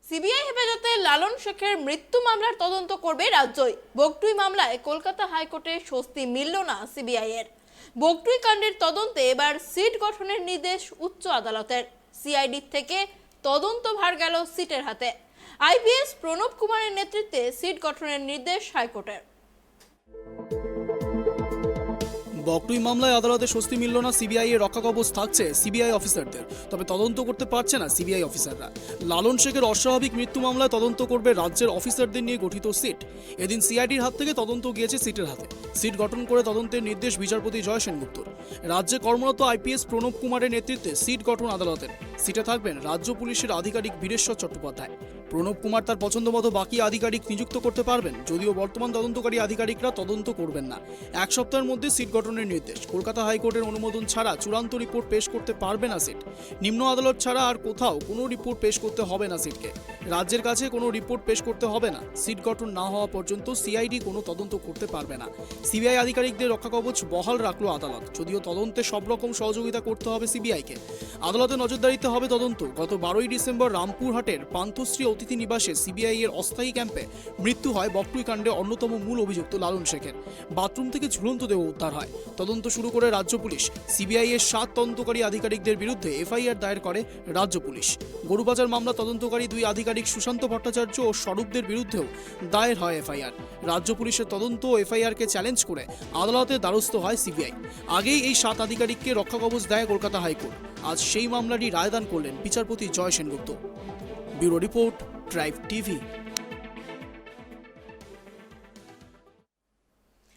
CBI হেফাজতে লালন শেখের মৃত্যু মামলার তদন্ত করবে রাজ্যই। বগটুই মামলায় কলকাতা হাইকোর্টে স্বস্তি মিলল না সিবিআই এর। বগটুই কাণ্ডের তদন্তে এবার সিট গঠনের নির্দেশ উচ্চ আদালতের। সিআইডি থেকে তদন্ত ভার গেল সিটের হাতে। আইপিএস প্রণব কুমারের নেতৃত্বে সিট গঠনের নির্দেশ হাইকোর্টের। বগটুই মামলায় আদালতে স্বস্তি মিলল না সিবিআই এর রক্ষাকবচ থাকছে সিবিআই অফিসারদের, তবে তদন্ত করতে পারছে না সিবিআই অফিসাররা। লালন শেখের অস্বাভাবিক মৃত্যু মামলায় তদন্ত করবে রাজ্যের অফিসারদের নিয়ে গঠিত সিট। এদিন সিআইডির হাত থেকে তদন্ত গিয়েছে সিটের হাতে। সিট গঠন করে তদন্তের নির্দেশ বিচারপতি জয় সেনগুপ্তর। রাজ্যে কর্মরত আইপিএস প্রণব কুমারের নেতৃত্বে সিট গঠন আদালতের। সিটে থাকবেন রাজ্য পুলিশের আধিকারিক বীরেশ্বর চট্টোপাধ্যায়। প্রণব কুমার তার পছন্দ মতো বাকি আধিকারিক নিযুক্ত করতে পারবেন, যদিও বর্তমান তদন্তকারী আধিকারিকরা তদন্ত করবেন না। এক সপ্তাহের মধ্যে সিট গঠনের নির্দেশ। কলকাতা হাইকোর্টের অনুমোদন ছাড়া চূড়ান্ত রিপোর্ট পেশ করতে পারবে না সিট। নিম্ন আদালত ছাড়া আর কোথাও কোনো রিপোর্ট পেশ করতে হবে না সিটকে। রাজ্যের কাছে কোনো রিপোর্ট পেশ করতে হবে না। সিট গঠন না হওয়া পর্যন্ত সিআইডি কোনো তদন্ত করতে পারবে না। সিবিআই আধিকারিকদের রক্ষাকবচ বহাল রাখলো আদালত, যদিও তদন্তে সব রকম সহযোগিতা করতে হবে সিবিআইকে। আদালতে নজরদারিতে হবে তদন্ত। গত 12ই ডিসেম্বর রামপুরহাটের পান্থশ্রী অতিথি নিবাসে সিবিআই এর অস্থায়ী ক্যাম্পে মৃত্যু হয় বগটুই কাণ্ডে অন্যতম মূল অভিযুক্ত লালন শেখের। বাথরুম থেকে ঝুলন্ত দেহ উদ্ধার হয়। তদন্ত শুরু করে রাজ্য পুলিশ। সিবিআই এর 7 তদন্তকারী আধিকারিকদের বিরুদ্ধে এফআইআর দায়ের করে রাজ্য পুলিশ। গরুবাজার মামলা তদন্তকারী 2 আধিকারিক সুশান্ত ভট্টাচার্য ও স্বরূপদের বিরুদ্ধেও দায়ের হয় এফআইআর। রাজ্য পুলিশের তদন্ত ও এফআইআরকে চ্যালেঞ্জ করে আদালতে দ্বারস্থ হয় সিবিআই। আগেই এই 7 আধিকারিককে রক্ষাকবচ দেয় কলকাতা হাইকোর্ট। আজ সেই মামলাটি রায়দান করলেন বিচারপতি Joy Sengupta. Bureau report, tribe TV.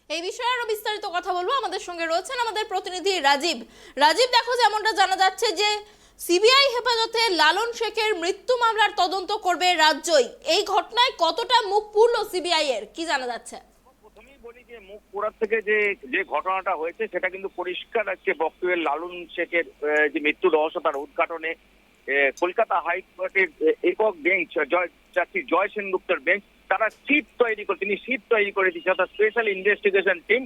এই বিষয়ে আরো বিস্তারিত কথা বলবো। আমাদের সঙ্গে রয়েছেন আমাদের প্রতিনিধি রাজীব। রাজীব, দেখো যেমনটা জানা যাচ্ছে যে সিবিআই হেফাজতে লালন শেখের মৃত্যু মামলার তদন্ত করবে রাজ্যই। এই ঘটনায় কতটা মুখ পুরল সিবিআই এর, কি জানা যাচ্ছে? প্রথমেই বলি যে মুখ পোড়ার থেকে যে ঘটনাটা হয়েছে সেটা কিন্তু পরিষ্কার আজকে বগটুইয়ের লালন শেখের যে মৃত্যু রহস্য তার উদ্ঘাটনে কলকাতা হাইকোর্টের একক বেঞ্চ জাস্টিস জয় সেনগুপ্তের বেঞ্চ তারা সিট তৈরি করে দিচ্ছে, অর্থাৎ স্পেশাল ইনভেস্টিগেশন টিম।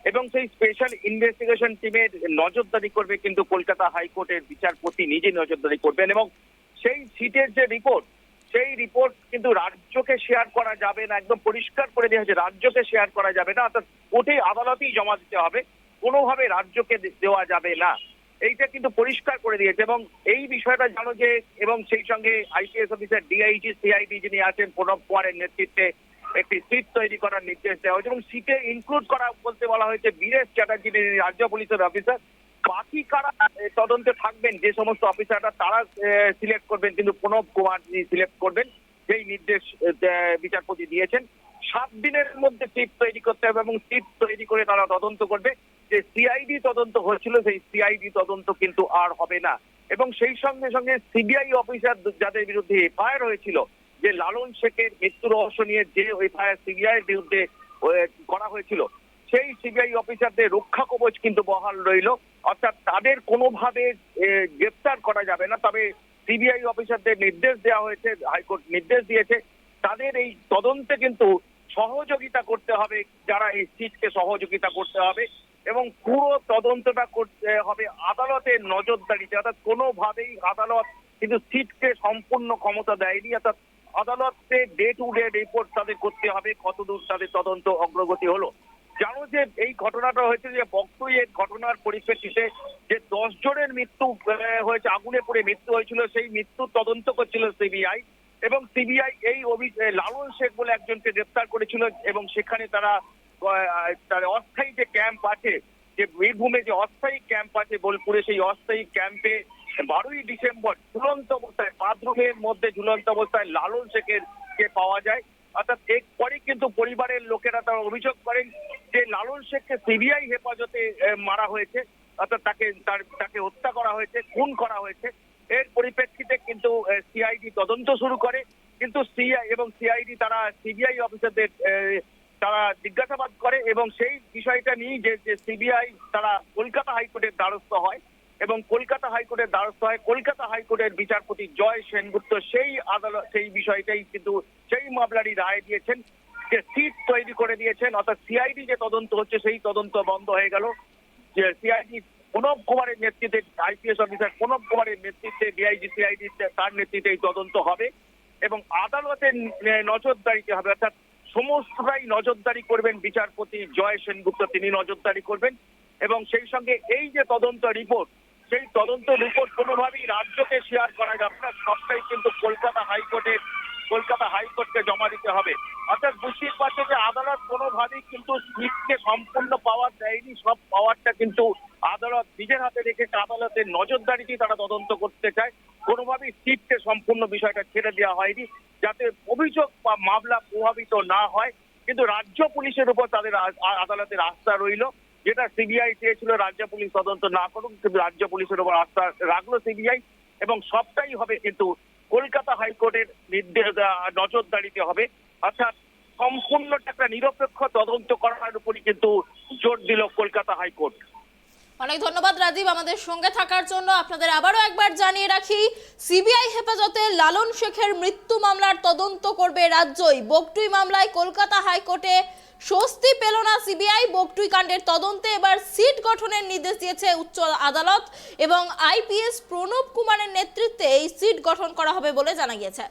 এবং সেই স্পেশাল ইনভেস্টিগেশন টিমের নজরদারি করবে কিন্তু কলকাতা হাইকোর্টের বিচারপতি নিজে নজরদারি করবেন। এবং সেই সিটের যে রিপোর্ট, সেই রিপোর্ট কিন্তু রাজ্যকে শেয়ার করা যাবে না। একদম পরিষ্কার করে দেওয়া হয়েছে রাজ্যকে শেয়ার করা যাবে না, অর্থাৎ কোর্টে আদালতেই জমা দিতে হবে, কোনোভাবে রাজ্যকে দেওয়া যাবে না। এইটা কিন্তু পরিষ্কার করে দিয়েছে। এবং এই বিষয়টা জানো যে, এবং সেই সঙ্গে আইপিএস অফিসার ডিআইজি সিআইডি যিনি আছেন প্রণব কুমারের নেতৃত্বে একটি সিট তৈরি করার নির্দেশ দেওয়া হয়েছে। এবং সিটে ইনক্লুড করা বলতে বলা হয়েছে বীরেশ চ্যাটার্জি রাজ্য পুলিশের অফিসার। বাকি কারা তদন্তে থাকবেন, যে সমস্ত অফিসাররা তারা সিলেক্ট করবেন, কিন্তু প্রণব কুমার সিলেক্ট করবেন, যেই নির্দেশ বিচারপতি দিয়েছেন। 7 দিনের মধ্যে সিট তৈরি করতে হবে এবং সিট তৈরি করে তারা তদন্ত করবে। যে সিআইডি তদন্ত হয়েছিল সেই সিআইডি তদন্ত কিন্তু আর হবে না। এবং সেই সঙ্গে সঙ্গে সিবিআই অফিসার যাদের বিরুদ্ধে এফআইআর হয়েছিল, যে লালন শেখের মৃত্যু রহস্য নিয়ে যে এফআইআর সিবিআই এর বিরুদ্ধে করা হয়েছিল, সেই সিবিআই অফিসারদের রক্ষা কবচ কিন্তু বহাল রইল। অর্থাৎ তাদের কোনোভাবে গ্রেফতার করা যাবে না। তবে সিবিআই অফিসারদের নির্দেশ দেওয়া হয়েছে, হাইকোর্ট নির্দেশ দিয়েছে তাদের এই তদন্তে কিন্তু সহযোগিতা করতে হবে, যারা এই সিটকে সহযোগিতা করতে হবে। এবং পুরো তদন্তটা করতে হবে আদালতের নজরদারিতে। অর্থাৎ কোনোভাবেই আদালত কিন্তু সিটকে সম্পূর্ণ ক্ষমতা দেয়নি। অর্থাৎ আদালতে ডে টু ডে রিপোর্ট তাদের করতে হবে কতদূর তাদের তদন্ত অগ্রগতি হলো। জানো যে এই ঘটনাটা হয়েছে যে বগটুইয়ের ঘটনার পরিপ্রেক্ষিতে যে 10 জনের মৃত্যু হয়েছে, আগুনে পড়ে মৃত্যু হয়েছিল, সেই মৃত্যু তদন্ত করছিল সিবিআই। এবং সিবিআই এই লালন শেখ বলে একজনকে গ্রেফতার করেছিল। এবং সেখানে তারা অস্থায়ী যে ক্যাম্প আছে, যে বীরভূমে যে অস্থায়ী ক্যাম্প আছে বোলপুরে, সেই অস্থায়ী ক্যাম্পে 12ই ডিসেম্বর ঝুলন্ত অবস্থায়, বাথরুমের মধ্যে ঝুলন্ত অবস্থায় লালন শেখের কে পাওয়া যায়। অর্থাৎ এরপরে কিন্তু পরিবারের লোকেরা তারা অভিযোগ করেন যে লালন শেখকে সিবিআই হেফাজতে মারা হয়েছে, অর্থাৎ তাকে হত্যা করা হয়েছে, খুন করা হয়েছে। এর পরিপ্রেক্ষিতে কিন্তু সিআইডি তদন্ত শুরু করে। কিন্তু সিআইডি তারা সিবিআই অফিসারদের তারা জিজ্ঞাসাবাদ করে। এবং সেই বিষয়টা নিয়ে যে সিবিআই তারা কলকাতা হাইকোর্টের দ্বারস্থ হয়। এবং কলকাতা হাইকোর্টের বিচারপতি জয় সেনগুপ্ত সেই বিষয়টাই কিন্তু সেই মামলারই রায় দিয়েছেন, যে সিট তৈরি করে দিয়েছেন। অর্থাৎ সিআইডি যে তদন্ত হচ্ছে সেই তদন্ত বন্ধ হয়ে গেল। যে সিআইডি প্রণব কুমারের নেতৃত্বে, আইপিএস অফিসার প্রণব কুমারের নেতৃত্বে ডিআইজি সিআইডি তার নেতৃত্বে এই তদন্ত হবে। এবং আদালতের নজরদারিতে হবে, অর্থাৎ সমস্তটাই নজরদারি করবেন বিচারপতি জয় সেনগুপ্ত, তিনি নজরদারি করবেন। এবং সেই সঙ্গে এই যে তদন্ত রিপোর্ট, সেই তদন্ত রিপোর্ট কোনোভাবেই রাজ্যকে শেয়ার করা যাবে না, সবটাই কিন্তু কলকাতা হাইকোর্টকে জমা দিতে হবে। অর্থাৎ বুঝতেই পারছে যে আদালত কোনোভাবেই কিন্তু সিটকে সম্পূর্ণ পাওয়ার দেয়নি, সব পাওয়ারটা কিন্তু আদালত নিজের হাতে রেখেছে, আদালতের নজরদারিতেই তারা তদন্ত করতে চায়। কোনোভাবেই সিটকে সম্পূর্ণ বিষয়টা ছেড়ে দেওয়া হয়নি, যাতে অভিযোগ বা মামলা প্রভাবিত না হয়। কিন্তু রাজ্য পুলিশের উপর তাদের আদালতের আস্থা রইল, যেটা সিবিআই চেয়েছিল রাজ্য পুলিশ তদন্ত না করুক, কিন্তু রাজ্য পুলিশের উপর আস্থা রাখলো সিবিআই। এবং সবটাই হবে কিন্তু কলকাতা হাইকোর্টের নির্দেশ নজরদারিতে হবে, অর্থাৎ সম্পূর্ণ একটা নিরপেক্ষ তদন্ত করার উপরই কিন্তু জোর দিল কলকাতা হাইকোর্ট। অনেক ধন্যবাদ রাজীব আমাদের সঙ্গে থাকার জন্য। আপনাদের আবারও একবার জানিয়ে রাখি, সিবিআই হেফাজতে লালন শেখের মৃত্যু মামলার তদন্ত করবে রাজ্যই। বগটুই মামলায় কলকাতা হাইকোর্টে স্বস্তি পেল না সিবিআই। বগটুই কাণ্ডের তদন্তে এবার সিট গঠনের নির্দেশ দিয়েছে উচ্চ আদালত এবং আইপিএস প্রণব কুমারের নেতৃত্বে এই সিট গঠন করা হবে বলে জানা গিয়েছে।